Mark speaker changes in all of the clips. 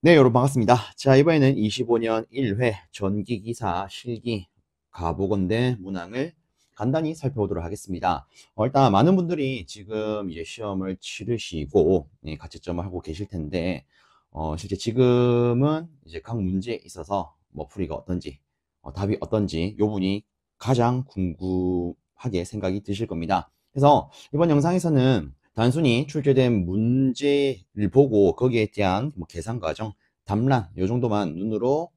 Speaker 1: 네, 여러분 반갑습니다. 자, 이번에는 25년 1회 전기기사 실기 가보건대 문항을 간단히 살펴보도록 하겠습니다. 일단 많은 분들이 지금 이제 시험을 치르시고 가채점을 하고 계실 텐데, 실제 지금은 이제 각 문제에 있어서 뭐 풀이가 어떤지, 답이 어떤지 요 부분이 가장 궁금하게 생각이 드실 겁니다. 그래서 이번 영상에서는 단순히 출제된 문제를 보고 거기에 대한 뭐 계산 과정, 답란 요 정도만 눈으로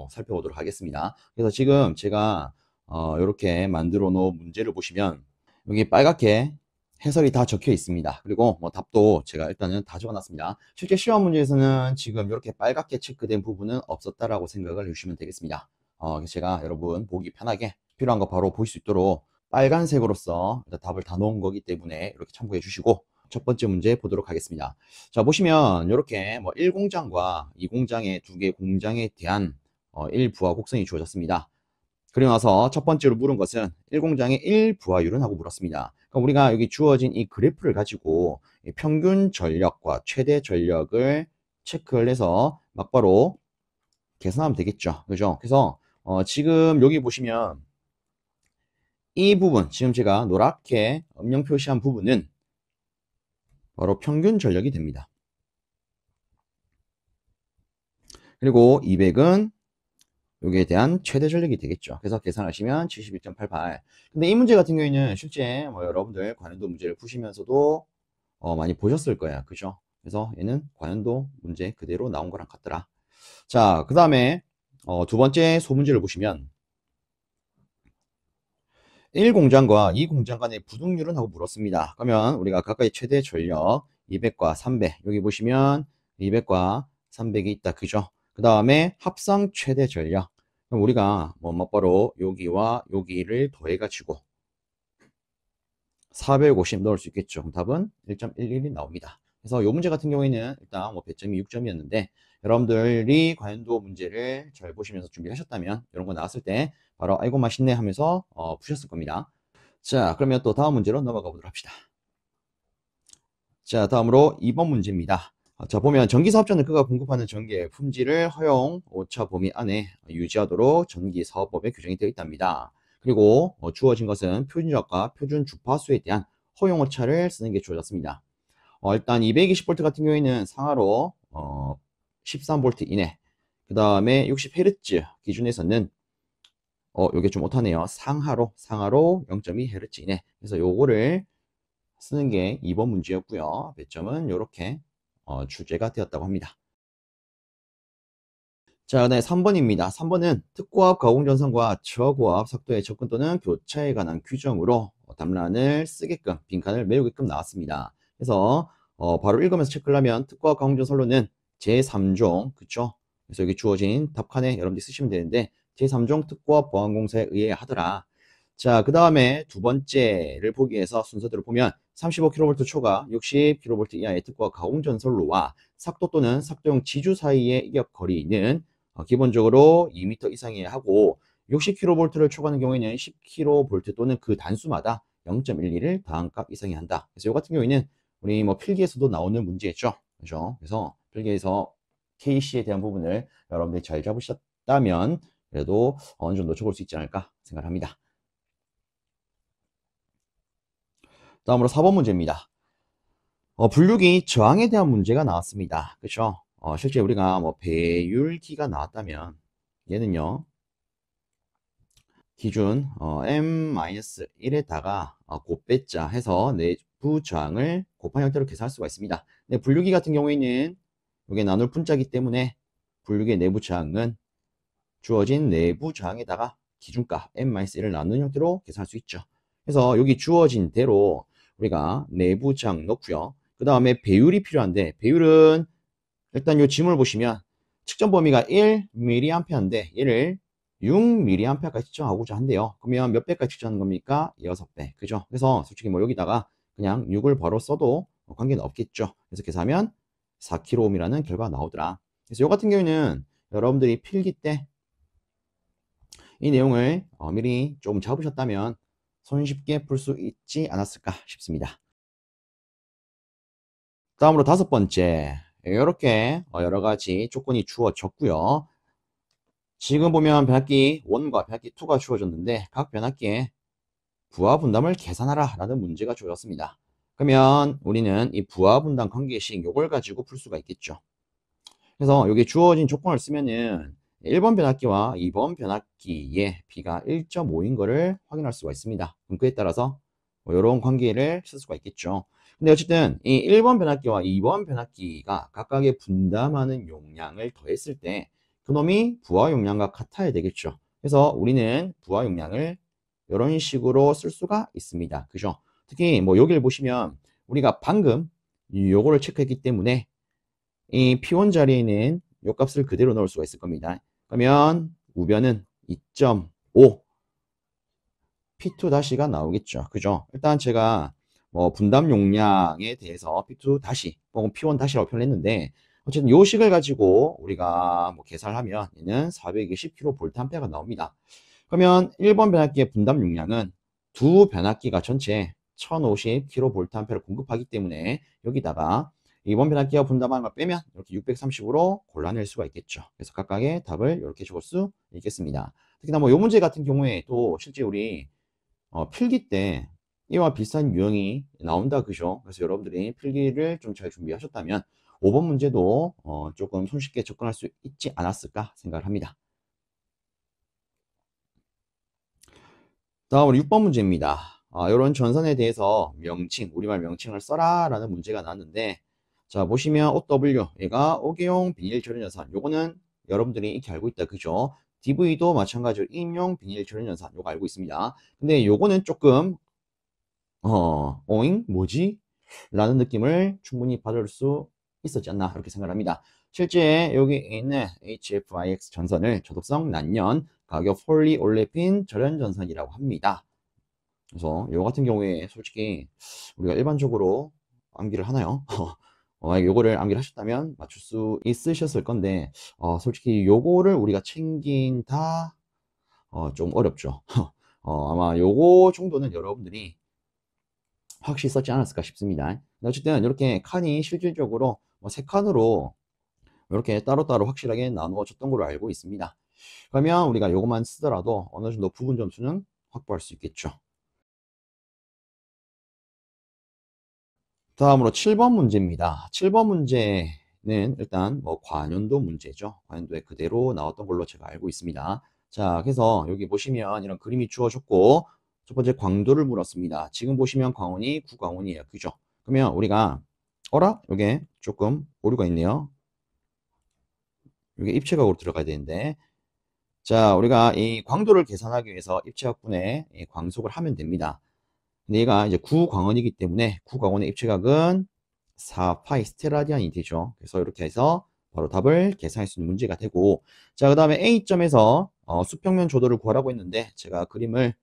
Speaker 1: 살펴보도록 하겠습니다. 그래서 지금 제가 이렇게 만들어 놓은 문제를 보시면 여기 빨갛게 해설이 다 적혀 있습니다. 그리고 뭐 답도 제가 일단은 다 적어 놨습니다. 실제 시험 문제에서는 지금 이렇게 빨갛게 체크된 부분은 없었다라고 생각을 해주시면 되겠습니다. 그래서 제가 여러분 보기 편하게 필요한 거 바로 보실 수 있도록 빨간색으로서 일단 답을 다 놓은 거기 때문에 이렇게 참고해 주시고 첫 번째 문제 보도록 하겠습니다. 자, 보시면 이렇게 뭐 1공장과 2공장의 두 개 공장에 대한 1부하 곡선이 주어졌습니다. 그리고 나서 첫 번째로 물은 것은 1공장의 1부하율은 하고 물었습니다. 그러니까 우리가 여기 주어진 이 그래프를 가지고 평균 전력과 최대 전력을 체크를 해서 막바로 계산하면 되겠죠. 그죠? 그래서 지금 여기 보시면 이 부분, 지금 제가 노랗게 음영 표시한 부분은 바로 평균 전력이 됩니다. 그리고 200은 여기에 대한 최대 전력이 되겠죠. 그래서 계산하시면 71.88. 근데 이 문제 같은 경우에는 실제 뭐 여러분들 관련도 문제를 푸시면서도 많이 보셨을 거예요. 그죠? 그래서 얘는 관련도 문제 그대로 나온 거랑 같더라. 자, 그 다음에 두 번째 소문제를 보시면 1공장과 2공장 간의 부등률은 하고 물었습니다. 그러면 우리가 각각의 최대 전력 200과 300 여기 보시면 200과 300이 있다. 그죠? 그 다음에 합성 최대 전력 그럼 우리가 뭐 맞바로 여기와 여기를 더해가지고 450 넣을 수 있겠죠. 그럼 답은 1.11이 나옵니다. 그래서 이 문제 같은 경우에는 일단 뭐 배점이 6점이었는데 여러분들이 관련도 문제를 잘 보시면서 준비하셨다면 이런 거 나왔을 때 바로 아이고 맛있네 하면서 푸셨을 겁니다. 자, 그러면 또 다음 문제로 넘어가 보도록 합시다. 자, 다음으로 2번 문제입니다. 자, 보면 전기사업자는 그가 공급하는 전기의 품질을 허용 오차 범위 안에 유지하도록 전기사업법에 규정이 되어 있답니다. 그리고 주어진 것은 표준적과 표준 주파수에 대한 허용 오차를 쓰는 게 주어졌습니다. 일단 220V 같은 경우에는 상하로 13V 이내, 그 다음에 60Hz 기준에서는 요게 좀 못하네요. 상하로 0.2Hz 이내. 그래서 요거를 쓰는 게 2번 문제였고요. 배점은 이렇게 출제가 되었다고 합니다. 자, 네, 3번입니다. 3번은 특고압 가공전선과 저고압 석도의 접근 또는 교차에 관한 규정으로 답란을 쓰게끔 빈칸을 메우게끔 나왔습니다. 그래서 바로 읽으면서 체크를 하면 특고압 가공전선로는 제3종 그쵸? 그래서 여기 주어진 답칸에 여러분들이 쓰시면 되는데 제3종 특고압 보안공사에 의해 하더라. 자, 그 다음에 두 번째를 보기 위해서 순서대로 보면 35kV 초과 60kV 이하의 특고압 가공전선로와 삭도 또는 삭도용 지주 사이의 이격 거리는 기본적으로 2m 이상이어야 하고 60kV를 초과하는 경우에는 10kV 또는 그 단수마다 0.12를 더한 값 이상이 한다. 그래서 이 같은 경우에는 우리 뭐 필기에서도 나오는 문제였죠. 그죠? 그래서 필기에서 KC에 대한 부분을 여러분들이 잘 잡으셨다면 그래도 어느 정도 적을 수 있지 않을까 생각합니다. 다음으로 4번 문제입니다. 분류기 저항에 대한 문제가 나왔습니다. 그렇죠? 실제 우리가 뭐 배율기가 나왔다면 얘는요 기준 m-1에다가 곱배자 해서 내부 저항을 곱한 형태로 계산할 수가 있습니다. 근데 분류기 같은 경우에는 이게 나눌 분자기 때문에 분류기의 내부 저항은 주어진 내부 저항에다가 기준값 m-1을 나누는 형태로 계산할 수 있죠. 그래서 여기 주어진 대로 우리가 내부 저항 넣고요. 그 다음에 배율이 필요한데 배율은 일단 이 지문을 보시면 측정 범위가 1mA인데 얘를 6mA까지 측정하고자 한대요. 그러면 몇 배까지 측정하는 겁니까? 6배. 그죠? 그래서 솔직히 뭐 여기다가 그냥 6을 바로 써도 관계는 없겠죠. 그래서 계산하면 4kΩ이라는 결과가 나오더라. 그래서 이 같은 경우에는 여러분들이 필기 때 이 내용을 미리 좀 잡으셨다면 손쉽게 풀 수 있지 않았을까 싶습니다. 다음으로 다섯 번째 이렇게 여러 가지 조건이 주어졌고요. 지금 보면 변압기 1과 변압기 2가 주어졌는데 각 변압기의 부하 분담을 계산하라 라는 문제가 주어졌습니다. 그러면 우리는 이 부하 분담 관계식 요걸 가지고 풀 수가 있겠죠. 그래서 여기 주어진 조건을 쓰면은 1번 변압기와 2번 변압기의 B가 1.5인 거를 확인할 수가 있습니다. 그럼 그에 따라서 이런 관계를 쓸 수가 있겠죠. 근데 어쨌든 이 1번 변압기와 2번 변압기가 각각의 분담하는 용량을 더했을 때 그놈이 부하 용량과 같아야 되겠죠. 그래서 우리는 부하 용량을 이런 식으로 쓸 수가 있습니다. 그죠? 특히 뭐 여기를 보시면 우리가 방금 요거를 체크했기 때문에 이 P1 자리에는 요 값을 그대로 넣을 수가 있을 겁니다. 그러면 우변은 2.5 P2 다시가 나오겠죠. 그죠? 일단 제가 뭐 분담 용량에 대해서 P2 다시 혹은 P1 다시라고 표현했는데 어쨌든 요 식을 가지고 우리가 뭐 계산을 하면 얘는 420kVA가 나옵니다. 그러면 1번 변압기의 분담 용량은 두 변압기가 전체 1050kVA를 공급하기 때문에 여기다가 2번 변압기가 분담하는 걸 빼면 이렇게 630으로 골라낼 수가 있겠죠. 그래서 각각의 답을 이렇게 적을 수 있겠습니다. 특히나 뭐 요 문제 같은 경우에 또 실제 우리 필기 때 이와 비슷한 유형이 나온다 그죠? 그래서 여러분들이 필기를 좀 잘 준비하셨다면 5번 문제도 조금 손쉽게 접근할 수 있지 않았을까 생각을 합니다. 다음으로 6번 문제입니다. 이런 전선에 대해서 명칭, 우리말 명칭을 써라 라는 문제가 나왔는데 자 보시면 OW 얘가 5개용 비닐 절연전선 요거는 여러분들이 익히 알고 있다 그죠? DV도 마찬가지로 인용 비닐 절연전선 요거 알고 있습니다. 근데 요거는 조금 어잉 뭐지? 라는 느낌을 충분히 받을 수 있었지 않나 이렇게 생각합니다. 실제 여기 있는 HFIX 전선을 저독성 난연 가격 폴리올레핀 절연전선이라고 합니다. 그래서 요 같은 경우에 솔직히 우리가 일반적으로 암기를 하나요? 만약에 요거를 암기를 하셨다면 맞출 수 있으셨을 건데 솔직히 요거를 우리가 챙긴다 좀 어렵죠. 아마 요거 정도는 여러분들이 확실히 썼지 않았을까 싶습니다. 어쨌든 이렇게 칸이 실질적으로 세 칸으로 이렇게 따로따로 확실하게 나누어졌던 걸로 알고 있습니다. 그러면 우리가 이것만 쓰더라도 어느 정도 부분 점수는 확보할 수 있겠죠. 다음으로 7번 문제입니다. 7번 문제는 일단 뭐 관연도 문제죠. 관연도에 그대로 나왔던 걸로 제가 알고 있습니다. 자, 그래서 여기 보시면 이런 그림이 주어졌고 첫 번째 광도를 물었습니다. 지금 보시면 광원이 구광원이에요. 그죠? 그러면 우리가 어라? 여기에 조금 오류가 있네요. 여기 입체각으로 들어가야 되는데 자, 우리가 이 광도를 계산하기 위해서 입체각분의 광속을 하면 됩니다. 근데 얘가 이제 구광원이기 때문에 구광원의 입체각은 4파이 스테라디안이 되죠. 그래서 이렇게 해서 바로 답을 계산할 수 있는 문제가 되고 자, 그 다음에 A점에서 수평면 조도를 구하라고 했는데 제가 그림을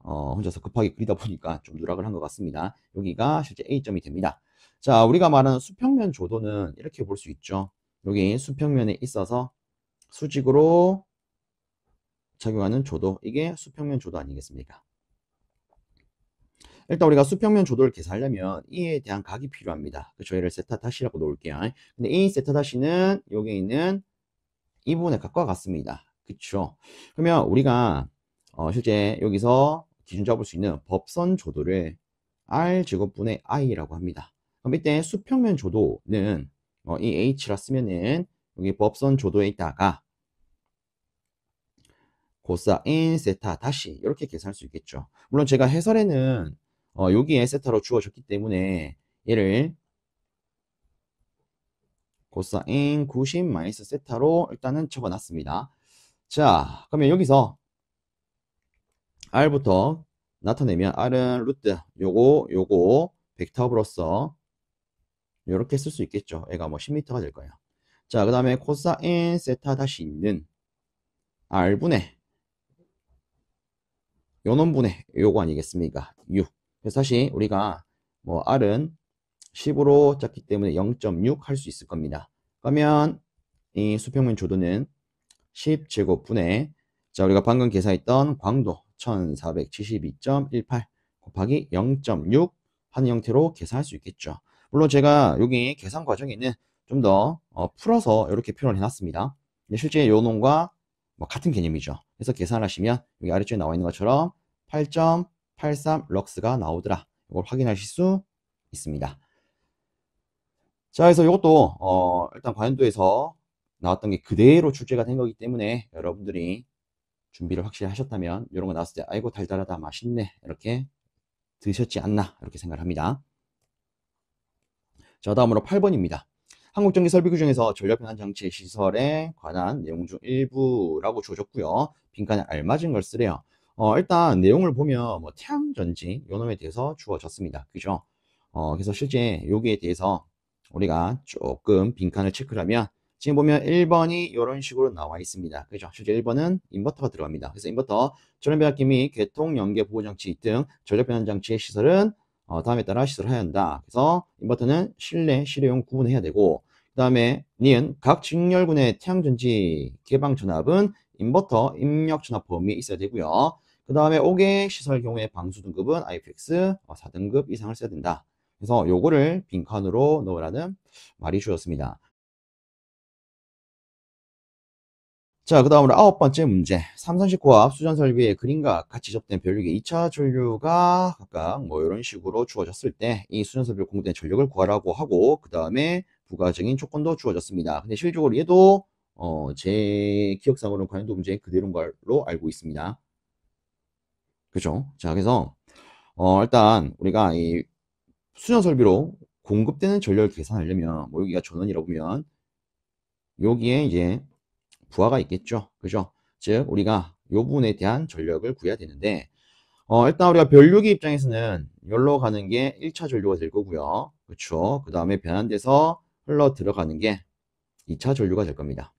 Speaker 1: 혼자서 급하게 그리다 보니까 좀 누락을 한 것 같습니다. 여기가 실제 A점이 됩니다. 자, 우리가 말하는 수평면 조도는 이렇게 볼 수 있죠. 여기 수평면에 있어서 수직으로 작용하는 조도, 이게 수평면 조도 아니겠습니까? 일단 우리가 수평면 조도를 계산하려면 이에 대한 각이 필요합니다. 그렇죠? 얘를 세타 다시라고 놓을게요. 근데 이 세타 다시는 여기 있는 이 부분의 각과 같습니다. 그렇죠? 그러면 우리가 실제 여기서 기준 잡을 수 있는 법선 조도를 R 제곱분의 I라고 합니다. 그럼 이때 수평면 조도는 이 H라 쓰면은 여기 법선 조도에 있다가 코사인 세타 다시 이렇게 계산할 수 있겠죠. 물론 제가 해설에는 여기에 세타로 주어졌기 때문에 얘를 코사인 90 마이너스 세타로 일단은 적어놨습니다. 자, 그러면 여기서 R부터 나타내면 R은 루트 요거 벡터브로서 이렇게 쓸 수 있겠죠. 얘가 뭐 10m가 될 거예요. 자, 그 다음에 코사인 세타 다시 있는 R분의 요놈분의 요거 아니겠습니까? 6. 그래서 다시 우리가 뭐 R은 10으로 짰기 때문에 0.6 할 수 있을 겁니다. 그러면 이 수평면 조도는 10제곱분의 자 우리가 방금 계산했던 광도 1472.18 곱하기 0.6 하는 형태로 계산할 수 있겠죠. 물론 제가 여기 계산 과정에는 좀 더 풀어서 이렇게 표현을 해놨습니다. 근데 실제 요 놈과 뭐 같은 개념이죠. 그래서 계산을 하시면 여기 아래쪽에 나와 있는 것처럼 8.83 럭스가 나오더라. 이걸 확인하실 수 있습니다. 자, 그래서 이것도 일단 관련도에서 나왔던 게 그대로 출제가 된 거기 때문에 여러분들이 준비를 확실히 하셨다면 이런 거 나왔을 때 아이고 달달하다 맛있네 이렇게 드셨지 않나 이렇게 생각을 합니다. 자, 다음으로 8번입니다. 한국전기설비 규정에서 전력변환장치 시설에 관한 내용 중 일부라고 주어졌고요. 빈칸에 알맞은 걸 쓰래요. 일단 내용을 보면 뭐 태양전지 요놈에 대해서 주어졌습니다. 그죠? 그래서 실제 여기에 대해서 우리가 조금 빈칸을 체크를 하면 지금 보면 1번이 이런 식으로 나와 있습니다. 그죠? 실제 1번은 인버터가 들어갑니다. 그래서 인버터, 전원변압기 및 개통, 연계, 보호장치 등 전력변환장치의 시설은 다음에 따라 시설을 해야 한다. 그래서 인버터는 실내, 실외용 구분해야 되고, 그 다음에 니은 각 직렬군의 태양전지 개방 전압은 인버터 입력 전압 범위에 있어야 되고요. 그 다음에 5개 시설 경우에 방수 등급은 IPX 4등급 이상을 써야 된다. 그래서 요거를 빈칸으로 넣으라는 말이 주었습니다. 자, 그 다음으로 9번째 문제. 삼선식호합 수전설비의 그림과 같이 접된 변력의 2차 전류가 각각 뭐 이런 식으로 주어졌을 때 이 수전설비로 공급된 전력을 구하라고 하고 그 다음에 부가적인 조건도 주어졌습니다. 근데 실질적으로 얘도 제 기억상으로는 관련도 문제 그대로인 걸로 알고 있습니다. 그죠? 자, 그래서 일단 우리가 이 수전설비로 공급되는 전력을 계산하려면 뭐 여기가 전원이라고 보면 여기에 이제 부하가 있겠죠. 그죠? 즉 우리가 요 부분에 대한 전력을 구해야 되는데 일단 우리가 변류기 입장에서는 여기로 가는 게 1차 전류가 될 거고요. 그렇죠? 그 다음에 변환돼서 흘러 들어가는 게 2차 전류가 될 겁니다.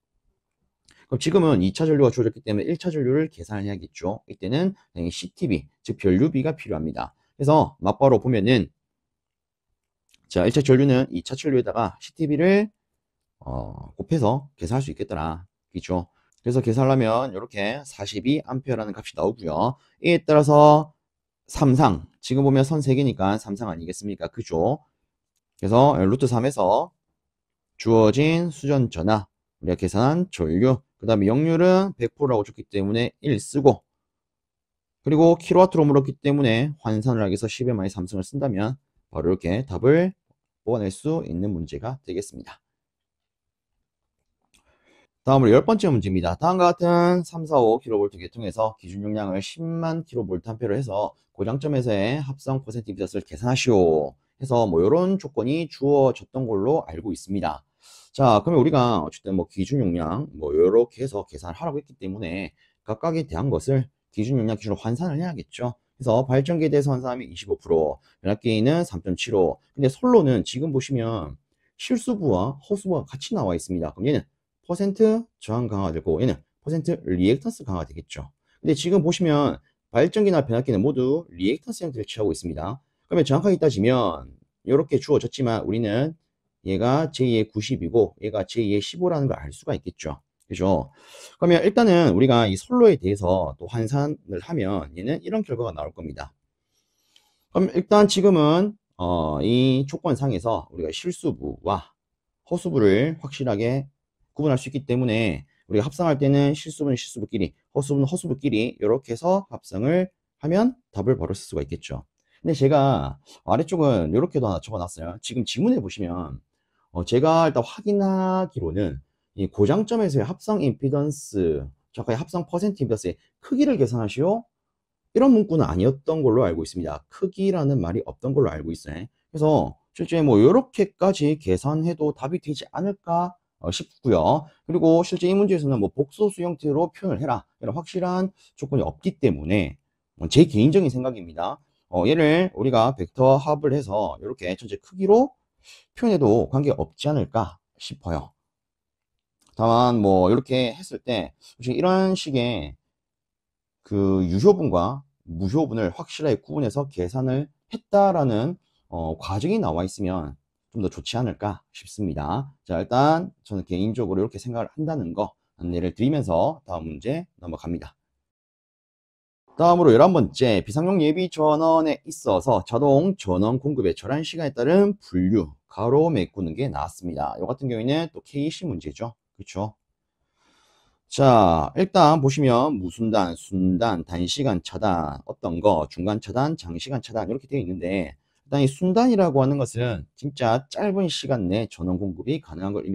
Speaker 1: 그럼 지금은 2차 전류가 주어졌기 때문에 1차 전류를 계산을 해야겠죠. 이때는 CTB, 즉 변류비가 필요합니다. 그래서 맞바로 보면은 자, 1차 전류는 2차 전류에다가 CTB를 곱해서 계산할 수 있겠더라. 그죠? 그래서 계산하려면 이렇게 42A라는 값이 나오고요. 이에 따라서 삼상, 지금 보면 선 3개니까 삼상 아니겠습니까? 그죠? 그래서 루트 3에서 주어진 수전 전압, 우리가 계산한 전류, 그 다음에 역률은 100%라고 줬기 때문에 1 쓰고, 그리고 킬로와트로 물었기 때문에 환산을 하기 위해서 10의 3승을 쓴다면 바로 이렇게 답을 뽑아낼 수 있는 문제가 되겠습니다. 다음으로 10번째 문제입니다. 다음과 같은 3, 4, 5kV 계통에서 기준 용량을 10만 kVA로 해서 고장점에서의 합성 퍼센트 비트를 계산하시오. 해서 뭐 이런 조건이 주어졌던 걸로 알고 있습니다. 자, 그러면 우리가 어쨌든 뭐 기준 용량 뭐 이렇게 해서 계산을 하라고 했기 때문에 각각에 대한 것을 기준 용량 기준으로 환산을 해야겠죠. 그래서 발전기에 대해서 환산하면 25%, 변압기는 3.75. 근데 솔로는 지금 보시면 실수부와 허수부가 같이 나와 있습니다. 그럼 얘는 퍼센트 저항 강화가 되고 얘는 퍼센트 리액턴스 강화가 되겠죠. 근데 지금 보시면 발전기나 변압기는 모두 리액턴스 형태를 취하고 있습니다. 그러면 정확하게 따지면 이렇게 주어졌지만 우리는 얘가 제2의 90이고 얘가 제2의 15라는 걸 알 수가 있겠죠. 그죠? 그러면 일단은 우리가 이 솔로에 대해서 또 환산을 하면 얘는 이런 결과가 나올 겁니다. 그럼 일단 지금은 이 조건상에서 우리가 실수부와 허수부를 확실하게 구분할 수 있기 때문에 우리가 합성할 때는 실수부는 실수부끼리, 허수부는 허수부끼리 이렇게 해서 합성을 하면 답을 바로 쓸 수가 있겠죠. 근데 제가 아래쪽은 이렇게도 하나 적어놨어요. 지금 지문에 보시면 제가 일단 확인하기로는 이 고장점에서의 합성 임피던스, 정확하게 합성 퍼센트 임피던스의 크기를 계산하시오. 이런 문구는 아니었던 걸로 알고 있습니다. 크기라는 말이 없던 걸로 알고 있어요. 그래서 실제 뭐 이렇게까지 계산해도 답이 되지 않을까 싶고요. 그리고 실제 이 문제에서는 뭐 복소수 형태로 표현을 해라 이런 확실한 조건이 없기 때문에 제 개인적인 생각입니다. 얘를 우리가 벡터 합을 해서 이렇게 전체 크기로 표현해도 관계없지 않을까 싶어요. 다만 뭐 이렇게 했을 때 이런 식의 그 유효분과 무효분을 확실하게 구분해서 계산을 했다라는 과정이 나와 있으면 좀 더 좋지 않을까 싶습니다. 자, 일단 저는 개인적으로 이렇게 생각을 한다는 거 안내를 드리면서 다음 문제 넘어갑니다. 다음으로 11번째, 비상용 예비 전원에 있어서 자동 전원 공급의 절한 시간에 따른 분류, 가로 메꾸는 게 나왔습니다. 이 같은 경우에는 또 KC 문제죠. 그렇죠? 자, 일단 보시면 무순단, 순단, 단시간 차단, 어떤 거, 중간 차단, 장시간 차단 이렇게 되어 있는데 일단 이 순단이라고 하는 것은 진짜 짧은 시간 내 전원 공급이 가능한 걸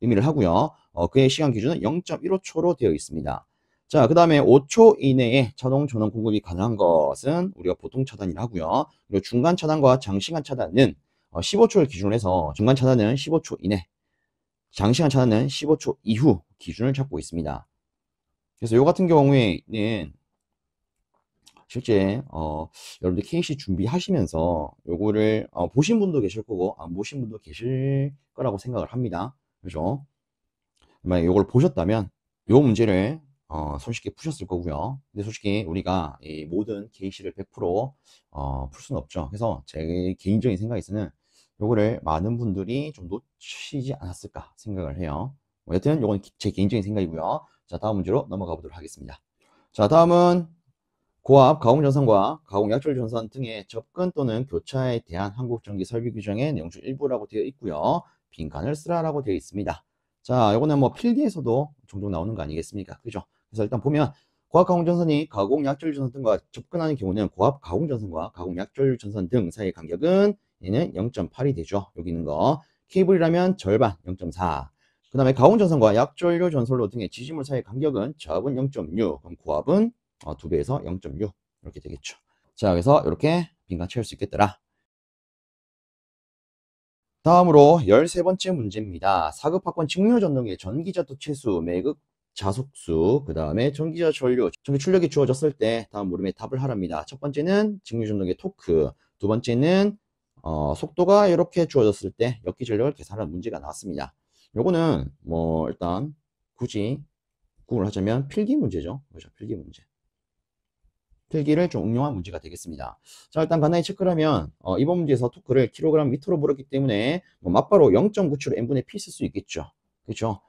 Speaker 1: 의미를 하고요. 그의 시간 기준은 0.15초로 되어 있습니다. 자, 그 다음에 5초 이내에 자동 전원 공급이 가능한 것은 우리가 보통 차단이라 하고요. 그리고 중간 차단과 장시간 차단은 15초를 기준으로 해서 중간 차단은 15초 이내, 장시간 차단은 15초 이후 기준을 잡고 있습니다. 그래서 요 같은 경우에는 실제 여러분들 KC 준비하시면서 요거를 보신 분도 계실 거고 안 보신 분도 계실 거라고 생각을 합니다. 그죠? 만약 요걸 보셨다면 요 문제를 손쉽게 푸셨을 거고요. 근데 솔직히 우리가 이 모든 KC를 100% 풀 수는 없죠. 그래서 제 개인적인 생각에서는 요거를 많은 분들이 좀 놓치지 않았을까 생각을 해요. 뭐 여튼 요건 제 개인적인 생각이고요. 자, 다음 문제로 넘어가 보도록 하겠습니다. 자, 다음은 고압, 가공전선과 가공약졸전선 등의 접근 또는 교차에 대한 한국전기 설비 규정의 내용 중 일부라고 되어 있고요. 빈칸을 쓰라라고 되어 있습니다. 자, 요거는 뭐 필기에서도 종종 나오는 거 아니겠습니까? 그죠? 그래서 일단 보면 고압 가공전선이 가공약졸전선 등과 접근하는 경우는 고압 가공전선과 가공약졸전선 등 사이의 간격은 얘는 0.8이 되죠. 여기 있는 거. 케이블이라면 절반 0.4. 그 다음에 가공전선과 약전류 전선로 등의 지지물 사이의 간격은 저압은 0.6, 그럼 고압은 2배에서 0.6 이렇게 되겠죠. 자, 그래서 이렇게 빈칸 채울 수 있겠더라. 다음으로 13번째 문제입니다. 4급 학번 직류전동의 전기자도 채수, 매극 자속수, 그 다음에 전기자 전류, 전기 출력이 주어졌을 때 다음 물음에 답을 하랍니다. 첫 번째는 직류전동의 토크, 두 번째는 속도가 이렇게 주어졌을 때 역기 전력을 계산하는 문제가 나왔습니다. 요거는 뭐 일단 굳이 구분을 하자면 필기 문제죠. 그렇죠? 필기 문제. 필기를 좀 응용한 문제가 되겠습니다. 자, 일단 간단히 체크를 하면 이번 문제에서 토크를 킬로그램 미터로 물었기 때문에 뭐 맞바로 0.97로 n분의 p 쓸 수 있겠죠. 그렇죠?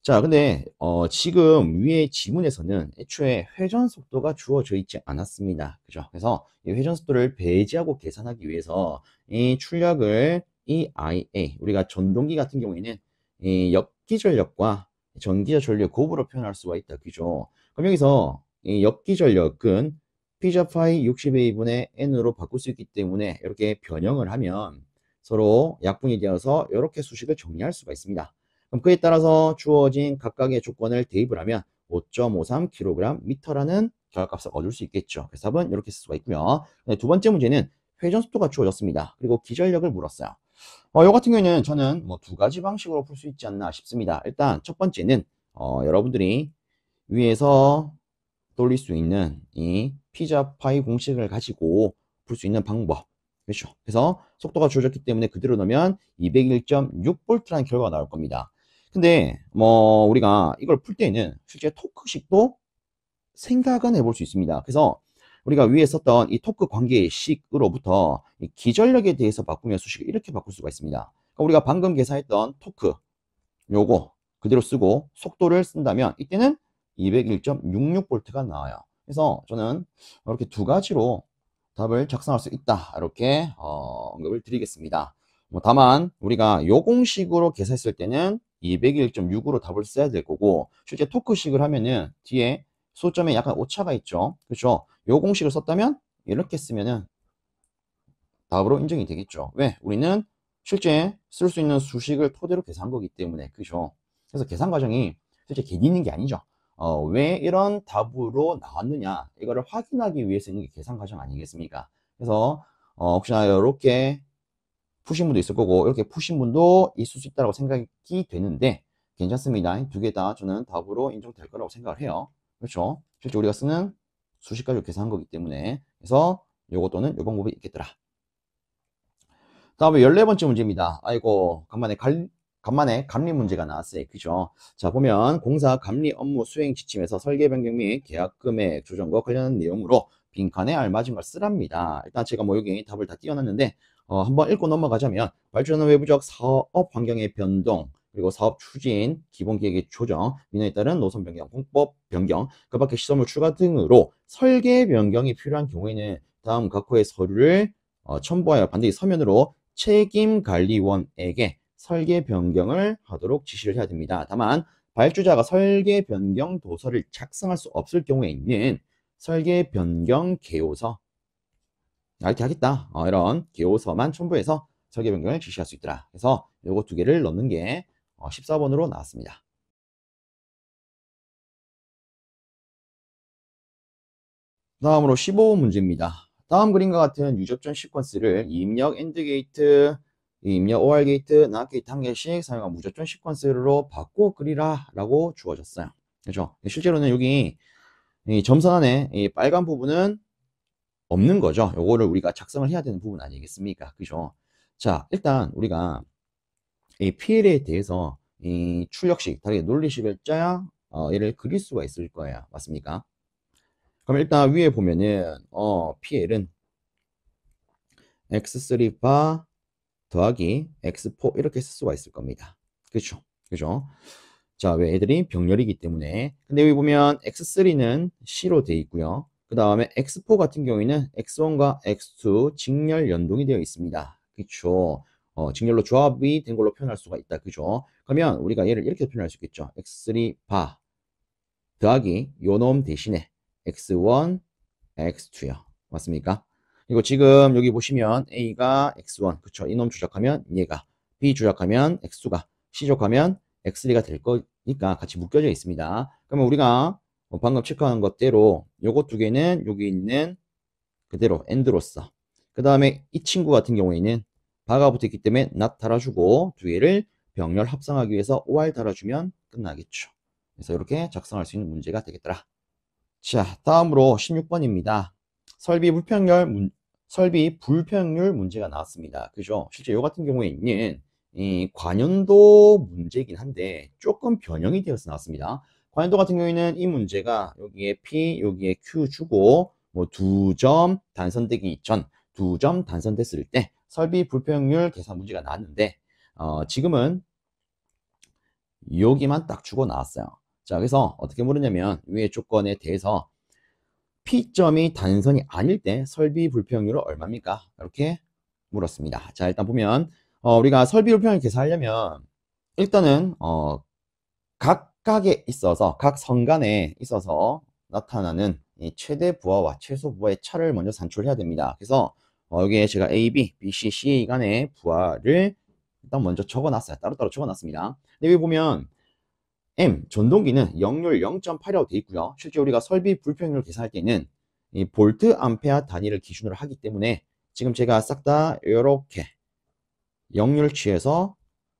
Speaker 1: 자, 근데 지금 위의 지문에서는 애초에 회전 속도가 주어져 있지 않았습니다. 그죠? 그래서 이 회전 속도를 배제하고 계산하기 위해서 이 출력을 이 IA, 우리가 전동기 같은 경우에는 이 역기전력과 전기자 전력 곱으로 표현할 수가 있다. 그죠? 그럼 여기서 이 역기전력은 P좌파이 60A분의 N으로 바꿀 수 있기 때문에 이렇게 변형을 하면 서로 약분이 되어서 이렇게 수식을 정리할 수가 있습니다. 그럼 그에 따라서 주어진 각각의 조건을 대입을 하면 5.53kgm라는 결합값을 얻을 수 있겠죠. 그래서 답은 이렇게 쓸 수가 있고요. 두 번째 문제는 회전 속도가 주어졌습니다. 그리고 기전력을 물었어요. 이 같은 경우에는 저는 뭐 두 가지 방식으로 풀 수 있지 않나 싶습니다. 일단 첫 번째는 여러분들이 위에서 돌릴 수 있는 이 피자 파이 공식을 가지고 풀 수 있는 방법. 그렇죠. 그래서 속도가 주어졌기 때문에 그대로 넣으면 201.6V라는 결과가 나올 겁니다. 근데 뭐 우리가 이걸 풀 때는 실제 토크식도 생각은 해볼 수 있습니다. 그래서 우리가 위에 썼던 이 토크 관계식으로부터 이 기전력에 대해서 바꾸면 수식을 이렇게 바꿀 수가 있습니다. 그러니까 우리가 방금 계산했던 토크 요거 그대로 쓰고 속도를 쓴다면 이때는 201.66V가 나와요. 그래서 저는 이렇게 두 가지로 답을 작성할 수 있다. 이렇게 언급을 드리겠습니다. 뭐 다만 우리가 요 공식으로 계산했을 때는 201.6으로 답을 써야 될 거고 실제 토크식을 하면은 뒤에 소점에 약간 오차가 있죠. 그렇죠? 요 공식을 썼다면 이렇게 쓰면은 답으로 인정이 되겠죠. 왜? 우리는 실제 쓸 수 있는 수식을 토대로 계산한 거기 때문에. 그죠? 그래서 계산 과정이 실제 괜히 있는 게 아니죠. 왜 이런 답으로 나왔느냐 이거를 확인하기 위해서 있는 게 계산 과정 아니겠습니까? 그래서 혹시나 이렇게 푸신 분도 있을 거고 이렇게 푸신 분도 있을 수 있다고 생각이 되는데 괜찮습니다. 두 개 다 저는 답으로 인정될 거라고 생각을 해요. 그렇죠? 실제 우리가 쓰는 수식 가지고 계산한 거기 때문에 그래서 요거 또는 요 방법이 있겠더라. 다음에 14번째 문제입니다. 아이고 간만에 감리 문제가 나왔어요. 그죠? 자, 보면 공사 감리 업무 수행 지침에서 설계 변경 및 계약 금액 조정과 관련한 내용으로 빈칸에 알맞은 걸 쓰랍니다. 일단 제가 뭐 여기 답을 다 띄워놨는데 한번 읽고 넘어가자면 발주하는 외부적 사업 환경의 변동, 그리고 사업 추진, 기본 계획의 조정, 민원에 따른 노선 변경, 공법 변경, 그 밖에 시설물 추가 등으로 설계 변경이 필요한 경우에는 다음 각호의 서류를 첨부하여 반드시 서면으로 책임관리원에게 설계 변경을 하도록 지시를 해야 됩니다. 다만 발주자가 설계 변경 도서를 작성할 수 없을 경우에는 설계 변경 개요서 이렇게 하겠다. 이런 개요서만 첨부해서 설계 변경을 지시할 수 있더라. 그래서 요거 두 개를 넣는 게 14번으로 나왔습니다. 다음으로 15번 문제입니다. 다음 그림과 같은 유접전 시퀀스를 입력 엔드 게이트, 입력 OR 게이트, 낫 게이트 한 개씩 사용한 무접전 시퀀스로 바꿔 그리라 라고 주어졌어요. 그렇죠? 실제로는 여기 이 점선 안에 이 빨간 부분은 없는 거죠. 요거를 우리가 작성을 해야 되는 부분 아니겠습니까? 그죠? 자, 일단 우리가 이 PL에 대해서 이 출력식, 다르게 논리식을 짜야 얘를 그릴 수가 있을 거예요. 맞습니까? 그럼 일단 위에 보면은 PL은 x3바 더하기 x4 이렇게 쓸 수가 있을 겁니다. 그렇죠? 그죠? 자, 왜 애들이 병렬이기 때문에. 근데 여기 보면 x3는 C로 되어 있고요. 그 다음에 x4 같은 경우에는 x1과 x2 직렬 연동이 되어 있습니다. 그쵸? 직렬로 조합이 된 걸로 표현할 수가 있다. 그죠? 그러면 우리가 얘를 이렇게 표현할 수 있겠죠. x3 바 더하기 요 놈 대신에 x1, x2요. 맞습니까? 그리고 지금 여기 보시면 A가 x1, 그쵸? 이놈 조작하면 얘가, B 조작하면 x가, C 조작하면 x3가 될 거니까 같이 묶여져 있습니다. 그러면 우리가 방금 체크한 것대로 요거 두 개는 여기 있는 그대로 AND로서, 그 다음에 이 친구 같은 경우에는 바가 붙어 있기 때문에 not 달아주고 두 개를 병렬 합성하기 위해서 OR 달아주면 끝나겠죠. 그래서 이렇게 작성할 수 있는 문제가 되겠더라. 자, 다음으로 16번입니다. 설비 불평률 문제가 나왔습니다. 그죠? 실제 이 같은 경우에 있는 이 관연도 문제이긴 한데 조금 변형이 되어서 나왔습니다. 관연도 같은 경우에는 이 문제가 여기에 P, 여기에 Q 주고 뭐 2점 단선되기 전 2점 단선됐을 때 설비 불평률 계산 문제가 나왔는데 지금은 여기만 딱 주고 나왔어요. 자, 그래서 어떻게 물으냐면 위의 조건에 대해서 P점이 단선이 아닐 때 설비 불평률은 얼마입니까? 이렇게 물었습니다. 자, 일단 보면 우리가 설비 불평을 계산하려면 일단은 각각에 있어서 각 선간에 있어서 나타나는 이 최대 부하와 최소 부하의 차를 먼저 산출해야 됩니다. 그래서 여기에 제가 A, B, B, C, C 간의 부하를 일단 먼저 적어놨어요. 따로따로 적어놨습니다. 근데 여기 보면 M 전동기는 0률 0.8이라고 되어 있고요. 실제 우리가 설비 불평률을 계산할 때는 이 볼트 암페어 단위를 기준으로 하기 때문에 지금 제가 싹 다 이렇게 0률 취해서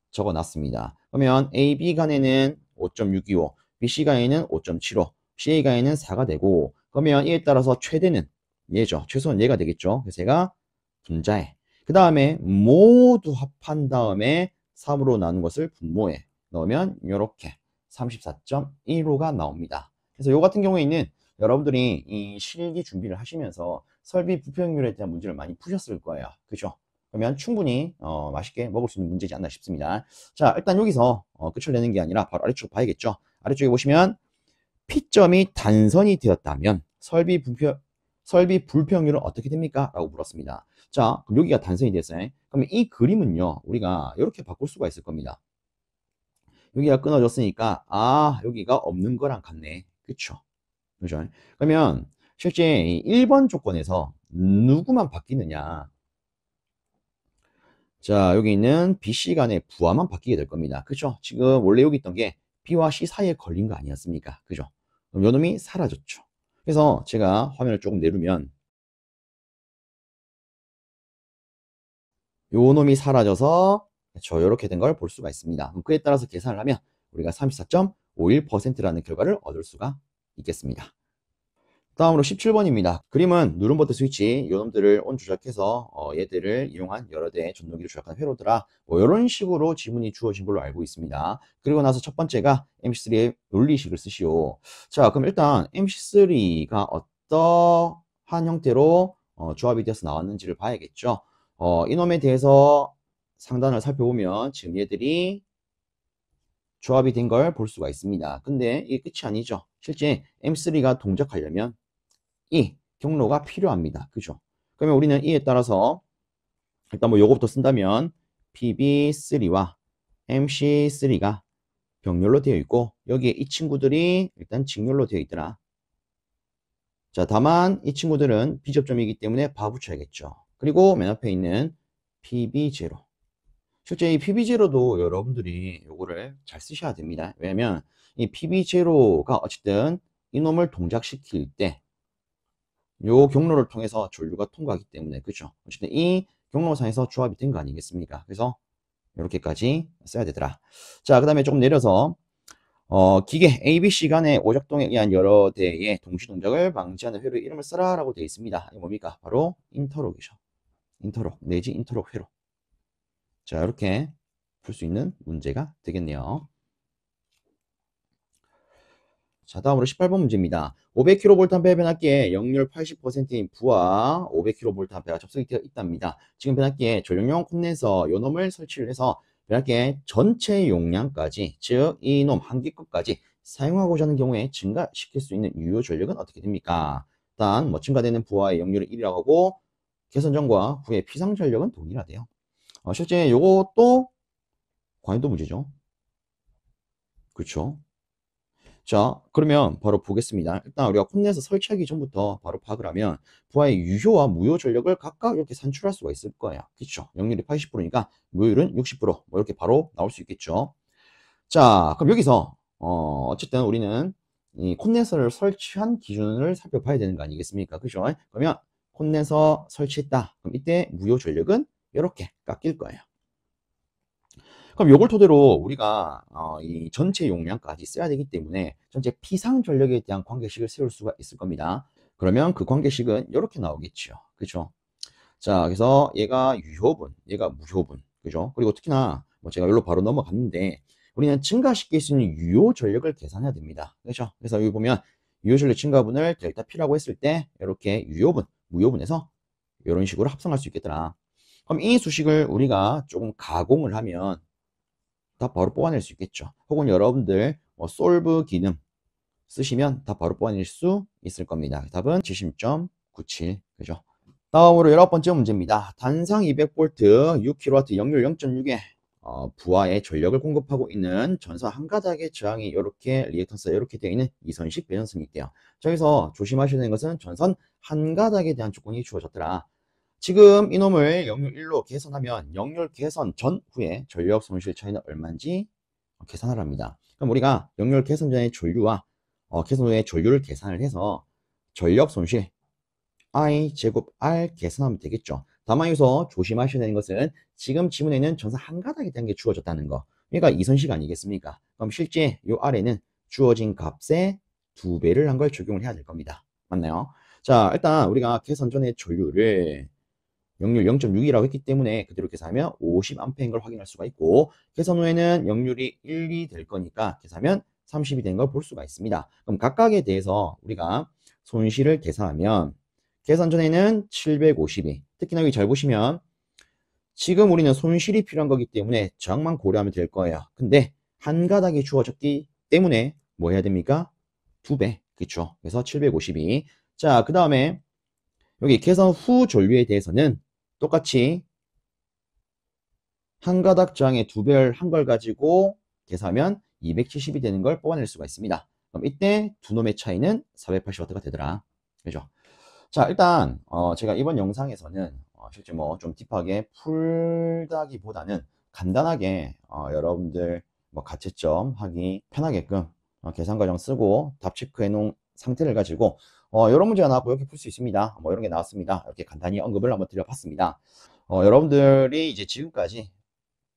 Speaker 1: 적어 놨습니다. 그러면 A, B 간에는 5.625, B, C 간에는 5.75, CA 간에는 4가 되고, 그러면 이에 따라서 최대는 얘죠. 최소는 얘가 되겠죠. 그래서 제가 분자에, 그 다음에 모두 합한 다음에 3으로 나눈 것을 분모에 넣으면 이렇게 34.15가 나옵니다. 그래서 이 같은 경우에는 여러분들이 이 실기 준비를 하시면서 설비 불평률에 대한 문제를 많이 푸셨을 거예요. 그죠? 그러면 충분히 맛있게 먹을 수 있는 문제지 않나 싶습니다. 자, 일단 여기서 끝을 내는 게 아니라 바로 아래쪽 봐야겠죠. 아래쪽에 보시면 P점이 단선이 되었다면 설비 불평률은 어떻게 됩니까? 라고 물었습니다. 자, 그럼 여기가 단선이 됐어요. 그러면 이 그림은요, 우리가 이렇게 바꿀 수가 있을 겁니다. 여기가 끊어졌으니까 여기가 없는 거랑 같네. 그쵸? 그죠? 그러면 실제 1번 조건에서 누구만 바뀌느냐? 자, 여기 있는 B, C 간의 부하만 바뀌게 될 겁니다. 그죠? 지금 원래 여기 있던 게 B와 C 사이에 걸린 거 아니었습니까? 그죠? 그럼 요 놈이 사라졌죠. 그래서 제가 화면을 조금 내리면 요 놈이 사라져서 이렇게 된 걸 볼 수가 있습니다. 그에 따라서 계산을 하면 우리가 34.51%라는 결과를 얻을 수가 있겠습니다. 다음으로 17번입니다. 그림은 누름버터 스위치 요놈들을 온 조작해서 얘들을 이용한 여러 대의 전동기를 조작한 회로더라, 뭐 이런 식으로 지문이 주어진 걸로 알고 있습니다. 그리고 나서 첫 번째가 MC3의 논리식을 쓰시오. 자, 그럼 일단 MC3가 어떠한 형태로 조합이 되어서 나왔는지를 봐야겠죠. 이놈에 대해서 상단을 살펴보면 지금 얘들이 조합이 된 걸 볼 수가 있습니다. 근데 이게 끝이 아니죠. 실제 M3가 동작하려면 이 경로가 필요합니다. 그죠? 그러면 우리는 이에 따라서 일단 뭐 요거부터 쓴다면 PB3와 MC3가 병렬로 되어 있고 여기에 이 친구들이 일단 직렬로 되어 있더라. 자, 다만 이 친구들은 비접점이기 때문에 바 붙여야겠죠. 그리고 맨 앞에 있는 PB0. 실제 이 PB0도 여러분들이 요거를 잘 쓰셔야 됩니다. 왜냐면 이 PB0가 어쨌든 이놈을 동작시킬 때 요 경로를 통해서 전류가 통과하기 때문에 그죠? 어쨌든 이 경로상에서 조합이 된 거 아니겠습니까? 그래서 이렇게까지 써야 되더라. 자, 그 다음에 조금 내려서 기계 ABC 간의 오작동에 의한 여러 대의 동시 동작을 방지하는 회로의 이름을 써라 라고 되어 있습니다. 이게 뭡니까? 바로 인터록이죠. 인터록 내지 인터록 회로. 자, 이렇게 풀 수 있는 문제가 되겠네요. 자, 다음으로 18번 문제입니다. 500kV 암페어 변압기에 역률 80%인 부하 500kV 암페어가 접속이 되어 있답니다. 지금 변압기에 전력용 콘덴서 요놈을 설치를 해서 변압기의 전체 용량까지, 즉 이놈 한기급까지 사용하고자 하는 경우에 증가시킬 수 있는 유효 전력은 어떻게 됩니까? 일단 뭐 증가되는 부하의 역률을 1이라고 하고 개선 전과 후의 피상 전력은 동일하대요. 실제 요것도 관련도 문제죠. 그렇죠? 자, 그러면 바로 보겠습니다. 일단 우리가 콘덴서 설치하기 전부터 바로 파악을 하면 부하의 유효와 무효 전력을 각각 이렇게 산출할 수가 있을 거예요. 그렇죠? 역률이 80%니까 무효율은 60%뭐 이렇게 바로 나올 수 있겠죠. 자, 그럼 여기서 어쨌든 우리는 이 콘덴서를 설치한 기준을 살펴봐야 되는 거 아니겠습니까? 그죠? 그러면 콘덴서 설치했다. 그럼 이때 무효 전력은 이렇게 깎일 거예요. 그럼 요걸 토대로 우리가 이 전체 용량까지 써야 되기 때문에 전체 피상 전력에 대한 관계식을 세울 수가 있을 겁니다. 그러면 그 관계식은 이렇게 나오겠죠. 그죠? 자, 그래서 얘가 유효분, 얘가 무효분. 그죠? 그리고 특히나 뭐 제가 여기로 바로 넘어갔는데 우리는 증가시킬 수 있는 유효 전력을 계산해야 됩니다. 그죠? 그래서 여기 보면 유효 전력 증가분을 델타 P라고 했을 때 이렇게 유효분, 무효분에서 이런 식으로 합성할 수 있겠더라. 그럼 이 수식을 우리가 조금 가공을 하면 다 바로 뽑아낼 수 있겠죠. 혹은 여러분들 뭐 솔브 기능 쓰시면 다 바로 뽑아낼 수 있을 겁니다. 답은 70.97. 그죠? 다음으로 19번째 문제입니다. 단상 200V 6kW 역률 0.6에 부하의 전력을 공급하고 있는 전선 한 가닥의 저항이 이렇게 리액턴스가 이렇게 되어 있는 이선식 배전선이 있대요. 저기서 조심하셔야 되는 것은 전선 한 가닥에 대한 조건이 주어졌더라. 지금 이놈을 역률 1로 계산하면 역률 개선 전후에 전력 손실 차이는 얼마인지 계산하랍니다. 그럼 우리가 역률 개선 전의 전류와 개선 후의 전류를 계산을 해서 전력 손실 I 제곱 R 계산하면 되겠죠. 다만 여기서 조심하셔야 되는 것은 지금 지문에는 전선 한 가닥에 대한 게 주어졌다는 거. 그러니까 이선식 아니겠습니까? 그럼 실제 이 아래는 주어진 값의 2배를 한 걸 적용을 해야 될 겁니다. 맞나요? 자, 일단 우리가 개선 전의 전류를 역률 0.6이라고 했기 때문에 그대로 계산하면 50A인 걸 확인할 수가 있고 계산 후에는 역률이 1이 될 거니까 계산하면 30이 된 걸 볼 수가 있습니다. 그럼 각각에 대해서 우리가 손실을 계산하면 계산 전에는 752 특히나 여기 잘 보시면 지금 우리는 손실이 필요한 거기 때문에 저항만 고려하면 될 거예요. 근데 한 가닥이 주어졌기 때문에 뭐 해야 됩니까? 2배 그쵸? 그래서 752 자, 그 다음에 여기 계산 후 전류에 대해서는 똑같이 한 가닥 저항의 2배를 한 걸 가지고 계산하면 270이 되는 걸 뽑아낼 수가 있습니다. 그럼 이때 두 놈의 차이는 480W가 되더라. 그죠? 자, 일단 제가 이번 영상에서는 실제 뭐 좀 딥하게 풀다기보다는 간단하게 여러분들 뭐 가채점 하기 편하게끔 계산 과정 쓰고 답 체크해 놓은 상태를 가지고 이런 문제가 나왔고 이렇게 풀 수 있습니다. 뭐 이런 게 나왔습니다. 이렇게 간단히 언급을 한번 드려봤습니다. 여러분들이 이제 지금까지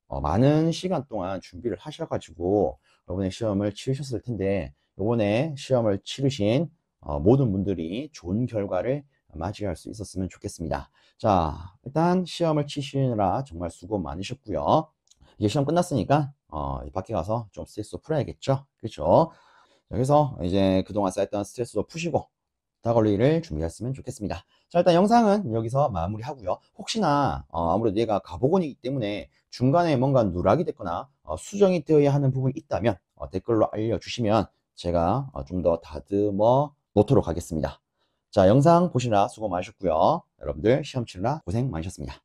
Speaker 1: 많은 시간 동안 준비를 하셔가지고 이번에 시험을 치르셨을 텐데 이번에 시험을 치르신 모든 분들이 좋은 결과를 맞이할 수 있었으면 좋겠습니다. 자, 일단 시험을 치시느라 정말 수고 많으셨고요. 이제 시험 끝났으니까 밖에 가서 좀 스트레스 풀어야겠죠. 그렇죠? 그래서 이제 그동안 쌓였던 스트레스도 푸시고 부탁 올리기를 준비했으면 좋겠습니다. 자, 일단 영상은 여기서 마무리하고요. 혹시나 아무래도 얘가 가보건이기 때문에 중간에 뭔가 누락이 됐거나 수정이 되어야 하는 부분이 있다면 댓글로 알려주시면 제가 좀 더 다듬어 놓도록 하겠습니다. 자, 영상 보시느라 수고 많으셨고요. 여러분들 시험 치느라 고생 많으셨습니다.